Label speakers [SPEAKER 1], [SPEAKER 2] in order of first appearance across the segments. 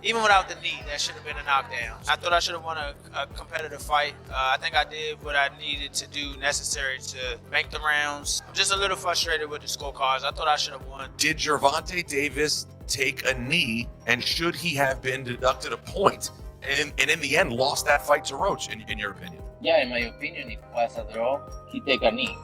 [SPEAKER 1] Even without the knee, that should have been a knockdown. I thought I should have won a competitive fight. I think I did what I needed to do necessary to make the rounds. I'm just a little frustrated with the scorecards. I thought I should have won.
[SPEAKER 2] Did Gervonta Davis take a knee, and should he have been deducted a point? And in the end, lost that fight to Roach, in your opinion?
[SPEAKER 3] Yeah, in my opinion, if it was a draw, he take a knee.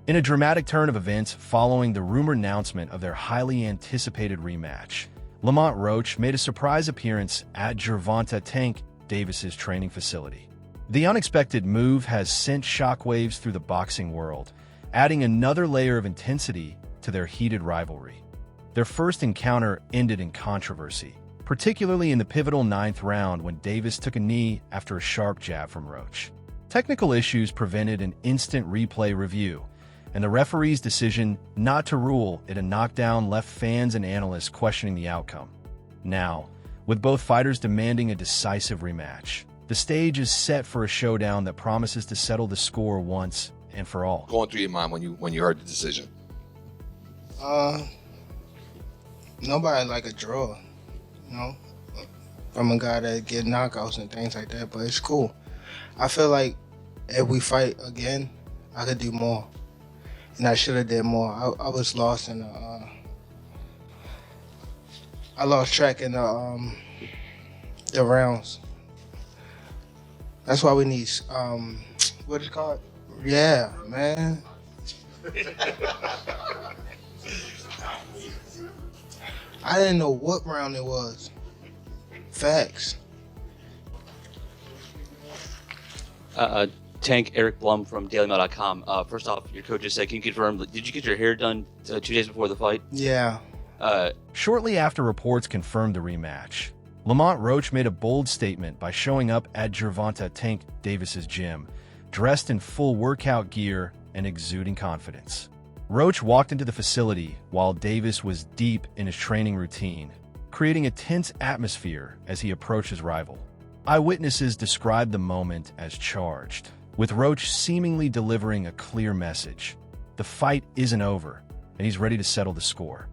[SPEAKER 4] In a dramatic turn of events following the rumored announcement of their highly anticipated rematch, Lamont Roach made a surprise appearance at Gervonta Tank Davis's training facility. The unexpected move has sent shockwaves through the boxing world, adding another layer of intensity to their heated rivalry. Their first encounter ended in controversy, particularly in the pivotal 9th round when Davis took a knee after a sharp jab from Roach. Technical issues prevented an instant replay review, and the referee's decision not to rule it a knockdown left fans and analysts questioning the outcome. Now, with both fighters demanding a decisive rematch, the stage is set for a showdown that promises to settle the score once and for all.
[SPEAKER 2] Going through your mind when you heard the decision?
[SPEAKER 5] Nobody like a draw, you know, from a guy that get knockouts and things like that, but it's cool. I feel like if we fight again, I could do more. And I should have did more. I was lost in the, I lost track in the rounds. That's why we need, what is it called? Yeah, man. I didn't know what round it was. Facts.
[SPEAKER 6] Tank, Eric Blum from DailyMail.com. First off, your coach just said, can you confirm, did you get your hair done 2 days before the fight?
[SPEAKER 5] Yeah.
[SPEAKER 4] Shortly after reports confirmed the rematch, Lamont Roach made a bold statement by showing up at Gervonta Tank Davis's gym, dressed in full workout gear and exuding confidence. Roach walked into the facility while Davis was deep in his training routine, creating a tense atmosphere as he approached his rival. Eyewitnesses described the moment as charged, with Roach seemingly delivering a clear message. The fight isn't over, and he's ready to settle the score.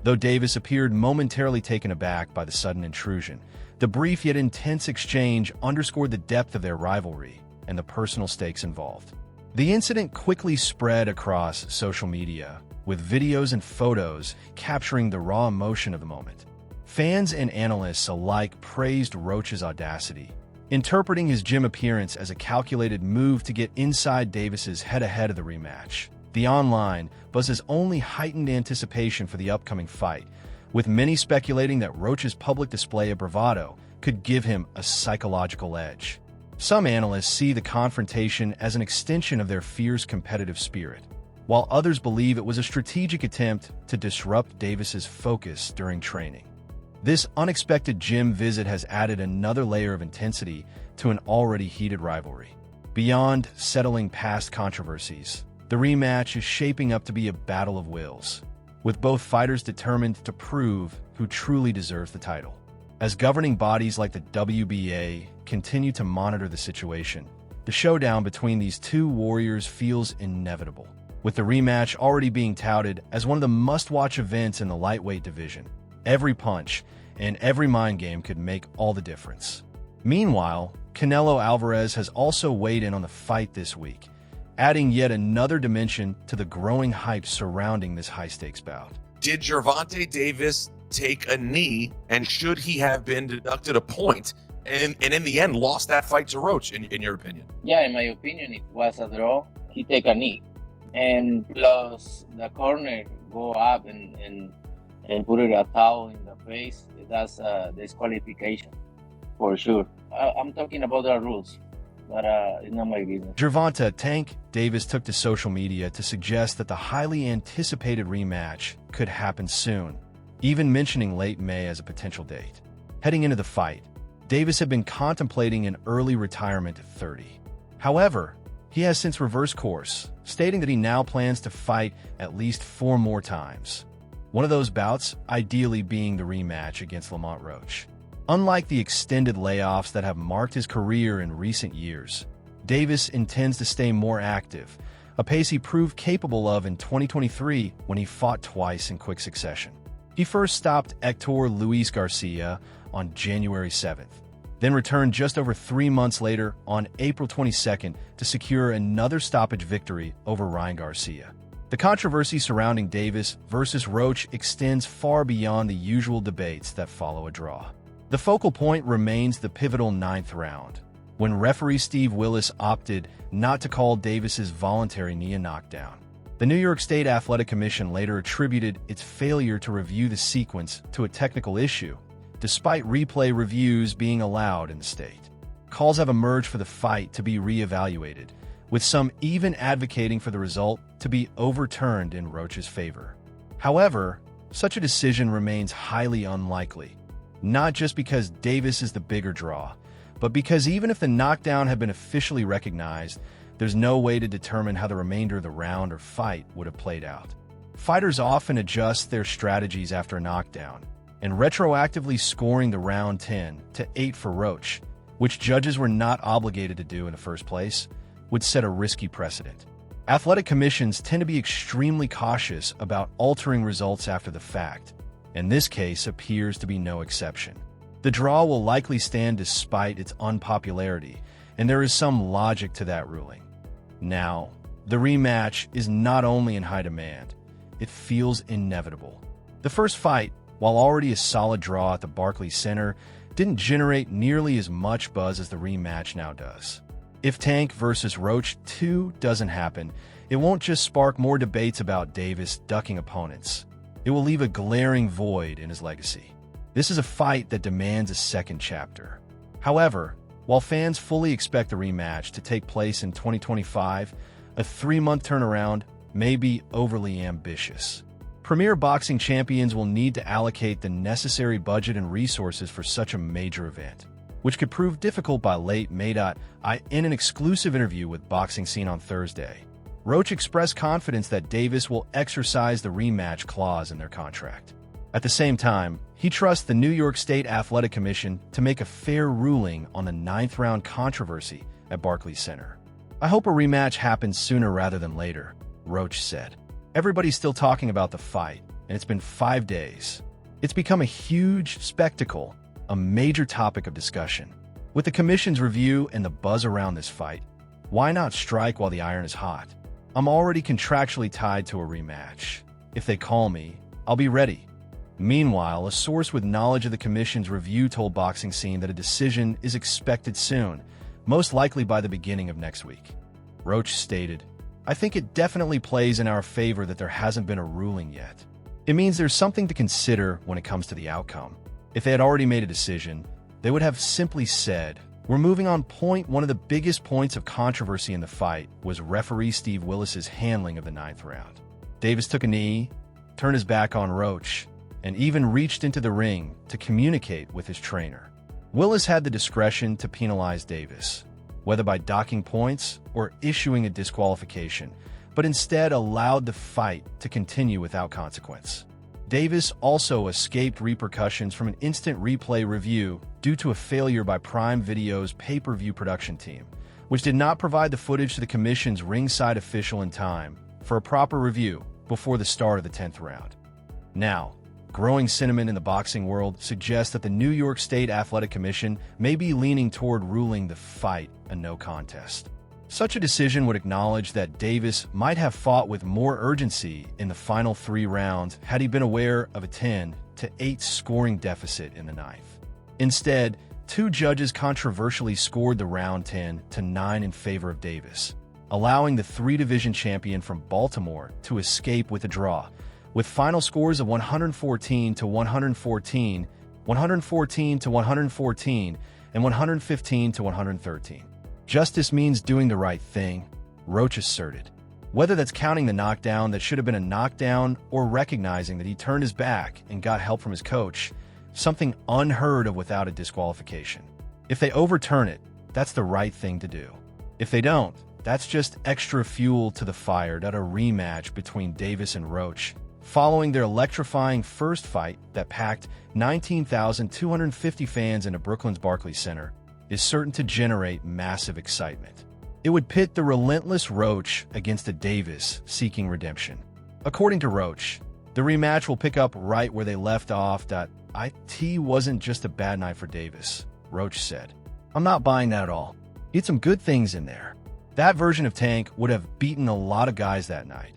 [SPEAKER 4] Though Davis appeared momentarily taken aback by the sudden intrusion, the brief yet intense exchange underscored the depth of their rivalry and the personal stakes involved. The incident quickly spread across social media, with videos and photos capturing the raw emotion of the moment. Fans and analysts alike praised Roach's audacity, interpreting his gym appearance as a calculated move to get inside Davis's head ahead of the rematch. The online buzz has only heightened anticipation for the upcoming fight, with many speculating that Roach's public display of bravado could give him a psychological edge. Some analysts see the confrontation as an extension of their fierce competitive spirit, while others believe it was a strategic attempt to disrupt Davis's focus during training. This unexpected gym visit has added another layer of intensity to an already heated rivalry. Beyond settling past controversies, the rematch is shaping up to be a battle of wills, with both fighters determined to prove who truly deserves the title. As governing bodies like the WBA continue to monitor the situation, the showdown between these two warriors feels inevitable, with the rematch already being touted as one of the must-watch events in the lightweight division. Every punch and every mind game could make all the difference. Meanwhile, Canelo Alvarez has also weighed in on the fight this week, adding yet another dimension to the growing hype surrounding this high-stakes bout.
[SPEAKER 2] Did Gervonta Davis take a knee, and should he have been deducted a point? And in the end, lost that fight to Roach, in your opinion?
[SPEAKER 3] Yeah, in my opinion, if it was a draw, he take a knee. And plus, the corner go up and put it a towel in the face, that's a disqualification for sure. I'm talking about the rules, but it's not my business.
[SPEAKER 4] Gervonta Tank Davis took to social media to suggest that the highly anticipated rematch could happen soon, even mentioning late May as a potential date. Heading into the fight, Davis had been contemplating an early retirement at 30. However, he has since reversed course, stating that he now plans to fight at least 4 more times. One of those bouts ideally being the rematch against Lamont Roach. Unlike the extended layoffs that have marked his career in recent years, Davis intends to stay more active, a pace he proved capable of in 2023 when he fought twice in quick succession. He first stopped Hector Luis Garcia on January 7th, then returned just over 3 months later on April 22nd to secure another stoppage victory over Ryan Garcia. The controversy surrounding Davis versus Roach extends far beyond the usual debates that follow a draw. The focal point remains the pivotal 9th round, when referee Steve Willis opted not to call Davis's voluntary knee a knockdown. The New York State Athletic Commission later attributed its failure to review the sequence to a technical issue, despite replay reviews being allowed in the state. Calls have emerged for the fight to be re-evaluated, with some even advocating for the result to be overturned in Roach's favor. However, such a decision remains highly unlikely, not just because Davis is the bigger draw, but because even if the knockdown had been officially recognized, there's no way to determine how the remainder of the round or fight would have played out. Fighters often adjust their strategies after a knockdown, and retroactively scoring the round 10 to 8 for Roach, which judges were not obligated to do in the first place, would set a risky precedent. Athletic commissions tend to be extremely cautious about altering results after the fact, and this case appears to be no exception. The draw will likely stand despite its unpopularity, and there is some logic to that ruling. Now, the rematch is not only in high demand, it feels inevitable. The first fight, while already a solid draw at the Barclays Center, didn't generate nearly as much buzz as the rematch now does. If Tank versus Roach 2 doesn't happen, it won't just spark more debates about Davis ducking opponents. It will leave a glaring void in his legacy. This is a fight that demands a second chapter. However, while fans fully expect the rematch to take place in 2025, a 3-month turnaround may be overly ambitious. Premier boxing champions will need to allocate the necessary budget and resources for such a major event, which could prove difficult by late May. In an exclusive interview with Boxing Scene on Thursday, Roach expressed confidence that Davis will exercise the rematch clause in their contract. At the same time, he trusts the New York State Athletic Commission to make a fair ruling on the 9th round controversy at Barclays Center. "I hope a rematch happens sooner rather than later," Roach said. "Everybody's still talking about the fight, and it's been 5 days. It's become a huge spectacle, a major topic of discussion. With the commission's review and the buzz around this fight, why not strike while the iron is hot? I'm already contractually tied to a rematch. If they call me, I'll be ready." Meanwhile, a source with knowledge of the commission's review told Boxing Scene that a decision is expected soon, most likely by the beginning of next week. Roach stated, "I think it definitely plays in our favor that there hasn't been a ruling yet. It means there's something to consider when it comes to the outcome. If they had already made a decision, they would have simply said, 'We're moving on.' One of the biggest points of controversy in the fight was referee Steve Willis's handling of the 9th round. Davis took a knee, turned his back on Roach, and even reached into the ring to communicate with his trainer. Willis had the discretion to penalize Davis, whether by docking points or issuing a disqualification, but instead allowed the fight to continue without consequence. Davis also escaped repercussions from an instant replay review due to a failure by Prime Video's pay-per-view production team, which did not provide the footage to the commission's ringside official in time for a proper review before the start of the 10th round. Now, growing sentiment in the boxing world suggests that the New York State Athletic Commission may be leaning toward ruling the fight a no contest. Such a decision would acknowledge that Davis might have fought with more urgency in the final 3 rounds had he been aware of a 10-8 scoring deficit in the 9th. Instead, 2 judges controversially scored the round 10-9 in favor of Davis, allowing the 3-division champion from Baltimore to escape with a draw, with final scores of 114-114, 114-114, and 115-113. "Justice means doing the right thing," Roach asserted. Whether that's counting the knockdown that should have been a knockdown or recognizing that he turned his back and got help from his coach, something unheard of without a disqualification. If they overturn it, that's the right thing to do. If they don't, that's just extra fuel to the fire that a rematch between Davis and Roach, following their electrifying first fight that packed 19,250 fans into Brooklyn's Barclays Center, is certain to generate massive excitement. It would pit the relentless Roach against a Davis seeking redemption. According to Roach, the rematch will pick up right where they left off. It wasn't just a bad night for Davis, Roach said. I'm not buying that at all. He had some good things in there. That version of Tank would have beaten a lot of guys that night.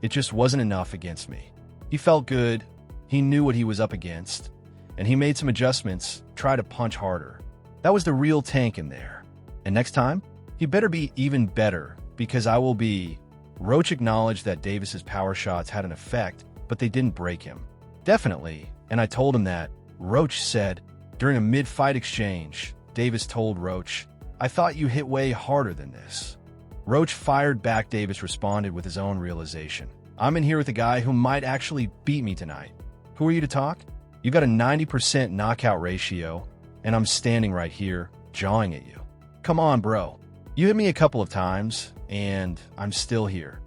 [SPEAKER 4] It just wasn't enough against me. He felt good, he knew what he was up against, and he made some adjustments, tried to punch harder. That was the real Tank in there. And next time, he better be even better, because I will be. Roach acknowledged that Davis's power shots had an effect, but they didn't break him. Definitely, and I told him that. Roach said, during a mid-fight exchange, Davis told Roach, I thought you hit way harder than this. Roach fired back. Davis responded with his own realization. I'm in here with a guy who might actually beat me tonight. Who are you to talk? You got a 90% knockout ratio, and I'm standing right here, jawing at you. Come on, bro. You hit me a couple of times, and I'm still here.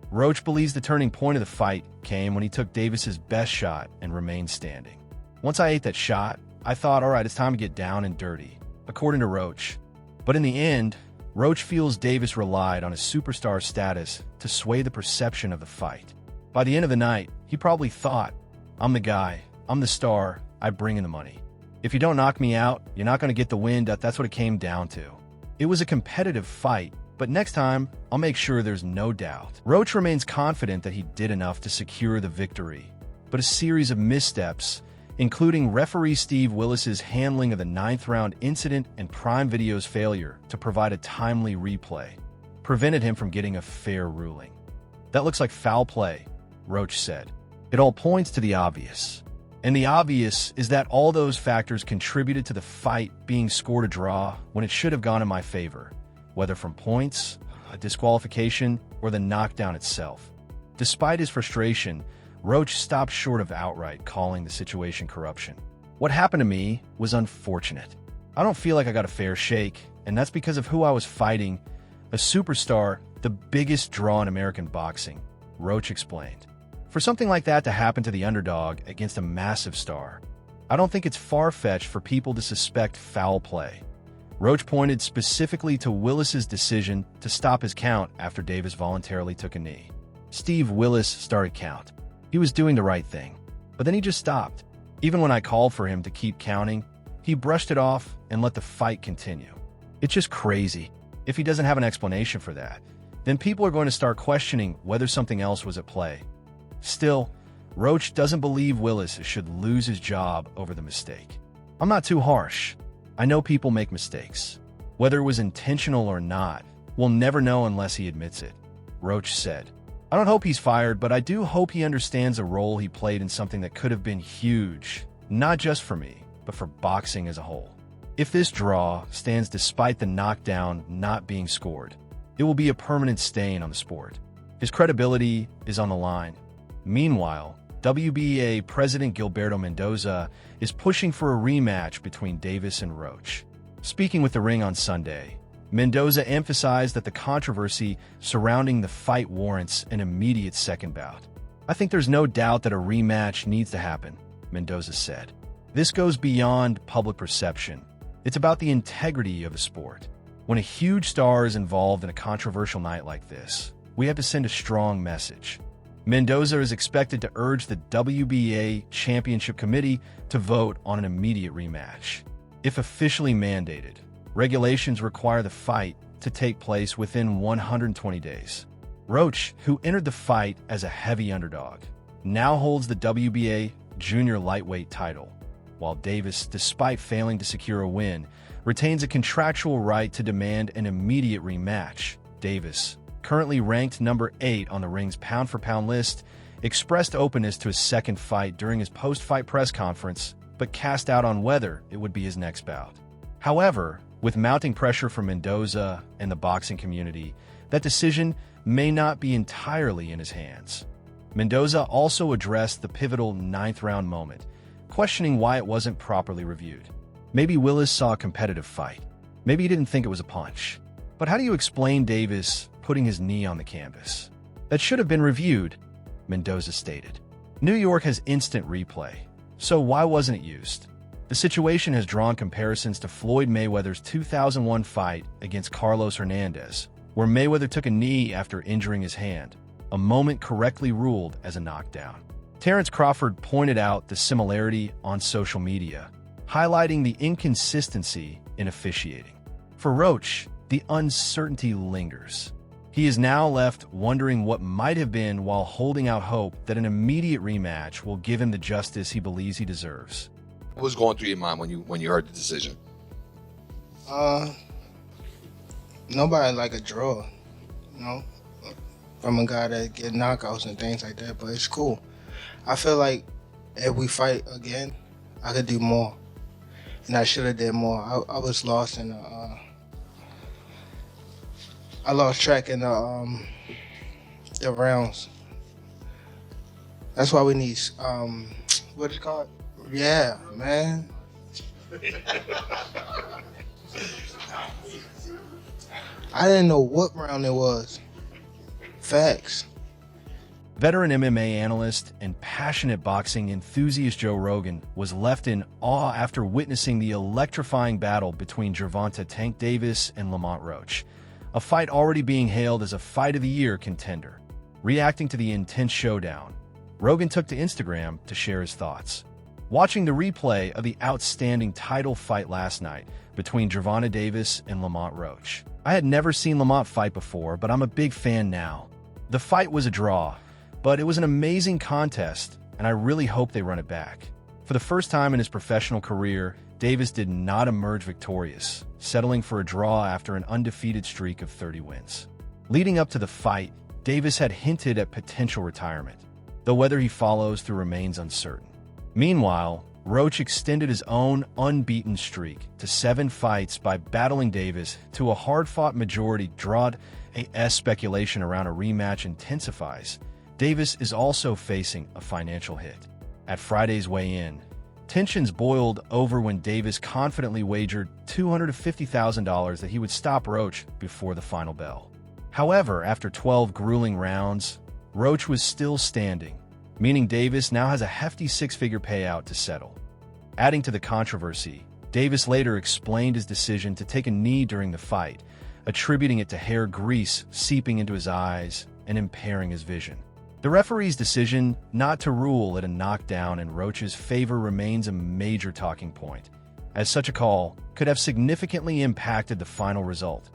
[SPEAKER 4] Roach believes the turning point of the fight came when he took Davis's best shot and remained standing. Once I ate that shot, I thought, all right, it's time to get down and dirty, according to Roach. But in the end, Roach feels Davis relied on his superstar status to sway the perception of the fight. By the end of the night, he probably thought, I'm the guy, I'm the star, I bring in the money. If you don't knock me out, you're not going to get the win. That's what it came down to. It was a competitive fight, but next time, I'll make sure there's no doubt. Roach remains confident that he did enough to secure the victory, but a series of missteps, including referee Steve Willis's handling of the 9th round incident and Prime Video's failure to provide a timely replay, prevented him from getting a fair ruling. That looks like foul play, Roach said. It all points to the obvious. And the obvious is that all those factors contributed to the fight being scored a draw when it should have gone in my favor, whether from points, a disqualification, or the knockdown itself. Despite his frustration, Roach stopped short of outright calling the situation corruption. What happened to me was unfortunate. I don't feel like I got a fair shake, and that's because of who I was fighting, a superstar, the biggest draw in American boxing, Roach explained. For something like that to happen to the underdog against a massive star, I don't think it's far-fetched for people to suspect foul play. Roach pointed specifically to Willis's decision to stop his count after Davis voluntarily took a knee. Steve Willis started count. He was doing the right thing, but then he just stopped. Even when I called for him to keep counting, he brushed it off and let the fight continue. It's just crazy. If he doesn't have an explanation for that, then people are going to start questioning whether something else was at play. Still, Roach doesn't believe Willis should lose his job over the mistake. I'm not too harsh. I know people make mistakes. Whether it was intentional or not, we'll never know unless he admits it, Roach said. I don't hope he's fired, but I do hope he understands the role he played in something that could have been huge, not just for me, but for boxing as a whole. If this draw stands despite the knockdown not being scored, it will be a permanent stain on the sport. His credibility is on the line. Meanwhile, WBA President Gilberto Mendoza is pushing for a rematch between Davis and Roach. Speaking with The Ring on Sunday, Mendoza emphasized that the controversy surrounding the fight warrants an immediate second bout. I think there's no doubt that a rematch needs to happen, Mendoza said. This goes beyond public perception. It's about the integrity of the sport. When a huge star is involved in a controversial night like this, we have to send a strong message. Mendoza is expected to urge the WBA Championship Committee to vote on an immediate rematch. If officially mandated, regulations require the fight to take place within 120 days. Roach, who entered the fight as a heavy underdog, now holds the WBA junior lightweight title, while Davis, despite failing to secure a win, retains a contractual right to demand an immediate rematch. Davis, currently ranked number 8 on the Ring's pound-for-pound list, expressed openness to his second fight during his post-fight press conference, but cast out on whether it would be his next bout. However, with mounting pressure from Mendoza and the boxing community, that decision may not be entirely in his hands. Mendoza also addressed the pivotal 9th round moment, questioning why it wasn't properly reviewed. Maybe Willis saw a competitive fight. Maybe he didn't think it was a punch. But how do you explain Davis putting his knee on the canvas? That should have been reviewed, Mendoza stated. New York has instant replay, so why wasn't it used? The situation has drawn comparisons to Floyd Mayweather's 2001 fight against Carlos Hernandez, where Mayweather took a knee after injuring his hand, a moment correctly ruled as a knockdown. Terence Crawford pointed out the similarity on social media, highlighting the inconsistency in officiating. For Roach, the uncertainty lingers. He is now left wondering what might have been while holding out hope that an immediate rematch will give him the justice he believes he deserves.
[SPEAKER 2] What was going through your mind when you heard the decision?
[SPEAKER 5] Nobody like a draw, you know, from a guy that get knockouts and things like that, but it's cool. I feel like if we fight again, I could do more, and I should have did more. I was lost in I lost track in the rounds. That's why we need what is it called? Yeah, man. I didn't know what round it was. Facts.
[SPEAKER 4] Veteran MMA analyst and passionate boxing enthusiast Joe Rogan was left in awe after witnessing the electrifying battle between Gervonta Tank Davis and Lamont Roach, a fight already being hailed as a Fight of the Year contender. Reacting to the intense showdown, Rogan took to Instagram to share his thoughts. Watching the replay of the outstanding title fight last night between Gervonta Davis and Lamont Roach. I had never seen Lamont fight before, but I'm a big fan now. The fight was a draw, but it was an amazing contest, and I really hope they run it back. For the first time in his professional career, Davis did not emerge victorious, settling for a draw after an undefeated streak of 30 wins. Leading up to the fight, Davis had hinted at potential retirement, though whether he follows through remains uncertain. Meanwhile, Roach extended his own unbeaten streak to 7 fights by battling Davis to a hard-fought majority draw. As speculation around a rematch intensifies, Davis is also facing a financial hit. At Friday's weigh-in, tensions boiled over when Davis confidently wagered $250,000 that he would stop Roach before the final bell. However, after 12 grueling rounds, Roach was still standing, meaning Davis now has a hefty 6-figure payout to settle. Adding to the controversy, Davis later explained his decision to take a knee during the fight, attributing it to hair grease seeping into his eyes and impairing his vision. The referee's decision not to rule it a knockdown in Roach's favor remains a major talking point, as such a call could have significantly impacted the final result.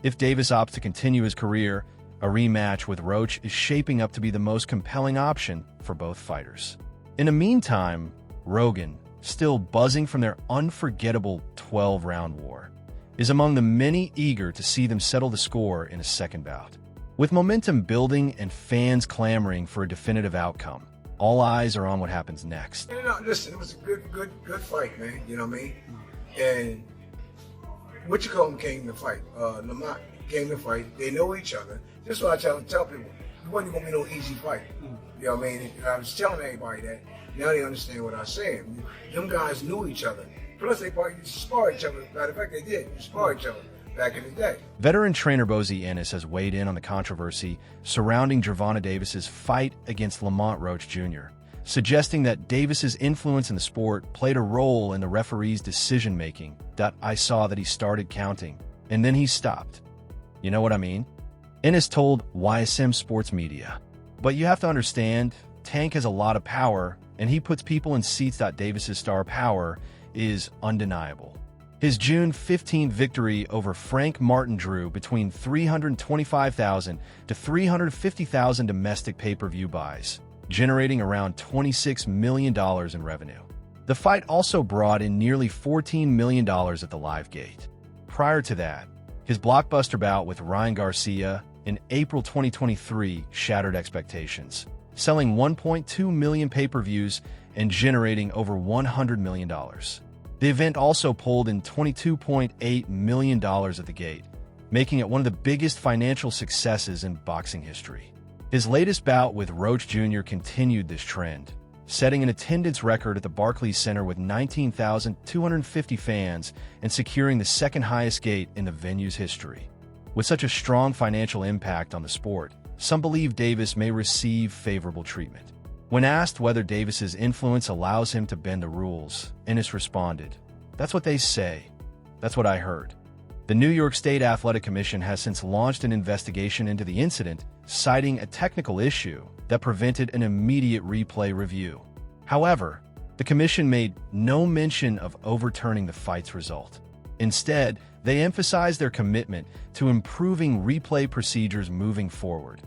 [SPEAKER 4] If Davis opts to continue his career, a rematch with Roach is shaping up to be the most compelling option for both fighters. In the meantime, Rogan, still buzzing from their unforgettable 12-round war, is among the many eager to see them settle the score in a second bout. With momentum building and fans clamoring for a definitive outcome, all eyes are on what happens next.
[SPEAKER 7] You know, listen, it was a good fight, man. You know what I mean? And came to fight. Lamont came to fight. They know each other. This is what I tell people. It wasn't going to be no easy fight. You know what I mean? I was telling everybody that. Now they understand what I'm saying. Them guys knew each other. Plus, they probably used to spar each other. Matter of fact, they did. They spar each other back in the day.
[SPEAKER 4] Veteran trainer Bozy Ennis has weighed in on the controversy surrounding Gervonta Davis's fight against Lamont Roach Jr., suggesting that Davis's influence in the sport played a role in the referee's decision-making. I saw that he started counting, and then he stopped. You know what I mean? Ennis told YSM Sports Media. But you have to understand, Tank has a lot of power, and he puts people in seats. Davis's star power is undeniable. His June 15th victory over Frank Martin drew between 325,000 to 350,000 domestic pay-per-view buys, generating around $26 million in revenue. The fight also brought in nearly $14 million at the live gate. Prior to that, his blockbuster bout with Ryan Garcia in April 2023 shattered expectations, selling 1.2 million pay-per-views and generating over $100 million. The event also pulled in $22.8 million at the gate, making it one of the biggest financial successes in boxing history. His latest bout with Roach Jr. continued this trend, setting an attendance record at the Barclays Center with 19,250 fans and securing the second highest gate in the venue's history. With such a strong financial impact on the sport, some believe Davis may receive favorable treatment. When asked whether Davis's influence allows him to bend the rules, Ennis responded, "That's what they say. That's what I heard." The New York State Athletic Commission has since launched an investigation into the incident, citing a technical issue that prevented an immediate replay review. However, the commission made no mention of overturning the fight's result. Instead, they emphasized their commitment to improving replay procedures moving forward.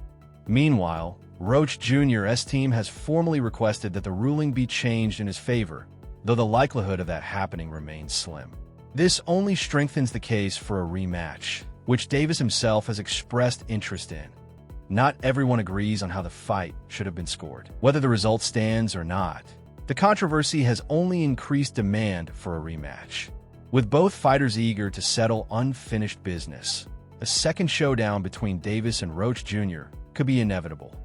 [SPEAKER 4] Meanwhile, Roach Jr.'s team has formally requested that the ruling be changed in his favor, though the likelihood of that happening remains slim. This only strengthens the case for a rematch, which Davis himself has expressed interest in. Not everyone agrees on how the fight should have been scored, whether the result stands or not. The controversy has only increased demand for a rematch. With both fighters eager to settle unfinished business, a second showdown between Davis and Roach Jr. could be inevitable.